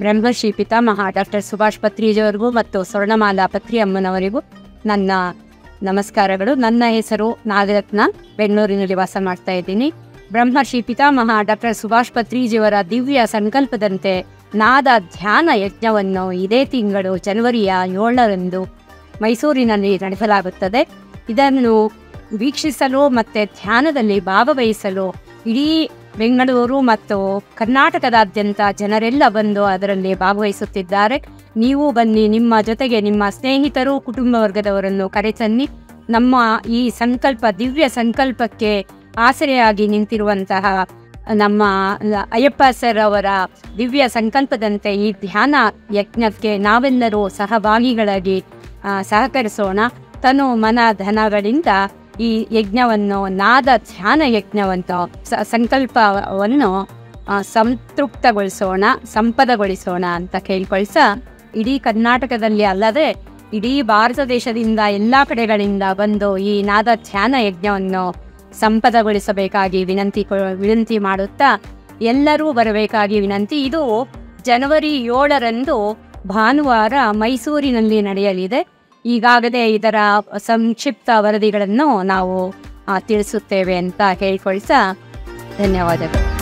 ಬ್ರಹ್ಮಶ್ರೀ ಪಿತಾಮಹ ಡಾಕ್ಟರ್ ಸುಭಾಷ್ ಪತ್ರಿಜಿಯವರಿಗೂ ಮತ್ತು ಸ್ವರ್ಣಮಾಲಾ ಪತ್ರಿ ಅಮ್ಮನವರಿಗೂ ನನ್ನ ನಮಸ್ಕಾರಗಳು. ನನ್ನ ಹೆಸರು ನಾಗರತ್ನ, ಬೆಂಗಳೂರಿನಲ್ಲಿ ವಾಸ ಮಾಡ್ತಾ ಇದ್ದೀನಿ. ಬ್ರಹ್ಮಶ್ರೀ ಪಿತಾಮಹ ಡಾಕ್ಟರ್ ಸುಭಾಷ್ ಪತ್ರಿಜಿಯವರ ದಿವ್ಯ ಸಂಕಲ್ಪದಂತೆ ನಾದ ಧ್ಯಾನ ಯಜ್ಞವನ್ನು ಇದೇ ತಿಂಗಳು ಜನವರಿಯ 7ರಂದು ಮೈಸೂರಿನಲ್ಲಿ ನಡೆಸಲಾಗುತ್ತದೆ. ಇದನ್ನು ವೀಕ್ಷಿಸಲು ಮತ್ತು ಧ್ಯಾನದಲ್ಲಿ ಭಾಗವಹಿಸಲು ಇಡೀ ಬೆಂಗಳೂರು ಮತ್ತು ಕರ್ನಾಟಕದಾದ್ಯಂತ ಜನರೆಲ್ಲ ಬಂದು ಅದರಲ್ಲಿ ಭಾಗವಹಿಸುತ್ತಿದ್ದಾರೆ. ನೀವು ಬನ್ನಿ, ನಿಮ್ಮ ಜೊತೆಗೆ ನಿಮ್ಮ ಸ್ನೇಹಿತರು, ಕುಟುಂಬ ವರ್ಗದವರನ್ನು ಕರೆತನ್ನಿ. ನಮ್ಮ ಈ ಸಂಕಲ್ಪ, ದಿವ್ಯ ಸಂಕಲ್ಪಕ್ಕೆ ಆಸರೆಯಾಗಿ ನಿಂತಿರುವಂತಹ ನಮ್ಮ ಅಯ್ಯಪ್ಪ ಸರ್ ಅವರ ದಿವ್ಯ ಸಂಕಲ್ಪದಂತೆ ಈ ಧ್ಯಾನ ಯಜ್ಞಕ್ಕೆ ನಾವೆಲ್ಲರೂ ಸಹಭಾಗಿಗಳಾಗಿ ಸಹಕರಿಸೋಣ. ತನು ಮನ ಧನಗಳಿಂದ ಈ ಯಜ್ಞವನ್ನು, ನಾದ ಧ್ಯಾನ ಯಜ್ಞವಂತ ಸಂಕಲ್ಪವನ್ನು ಸಂತೃಪ್ತಗೊಳಿಸೋಣ, ಸಂಪದಗೊಳಿಸೋಣ ಅಂತ ಕೇಳ್ಕೊಳ್ಸ, ಇಡೀ ಕರ್ನಾಟಕದಲ್ಲಿ ಅಲ್ಲದೆ ಇಡೀ ಭಾರತ ದೇಶದಿಂದ ಎಲ್ಲ ಕಡೆಗಳಿಂದ ಬಂದು ಈ ನಾದ ಧ್ಯಾನ ಯಜ್ಞವನ್ನು ಸಂಪದಗೊಳಿಸಬೇಕಾಗಿ ವಿನಂತಿ ಮಾಡುತ್ತಾ ಎಲ್ಲರೂ ಬರಬೇಕಾಗಿ ವಿನಂತಿ. ಇದು ಜನವರಿ 7ರಂದು ಭಾನುವಾರ ಮೈಸೂರಿನಲ್ಲಿ ನಡೆಯಲಿದೆ. ಈಗಾಗಲೇ ಇದರ ಸಂಕ್ಷಿಪ್ತ ವರದಿಗಳನ್ನು ನಾವು ತಿಳಿಸುತ್ತೇವೆ ಅಂತ ಹೇಳ್ಕೊಳ್ಸ, ಧನ್ಯವಾದಗಳು.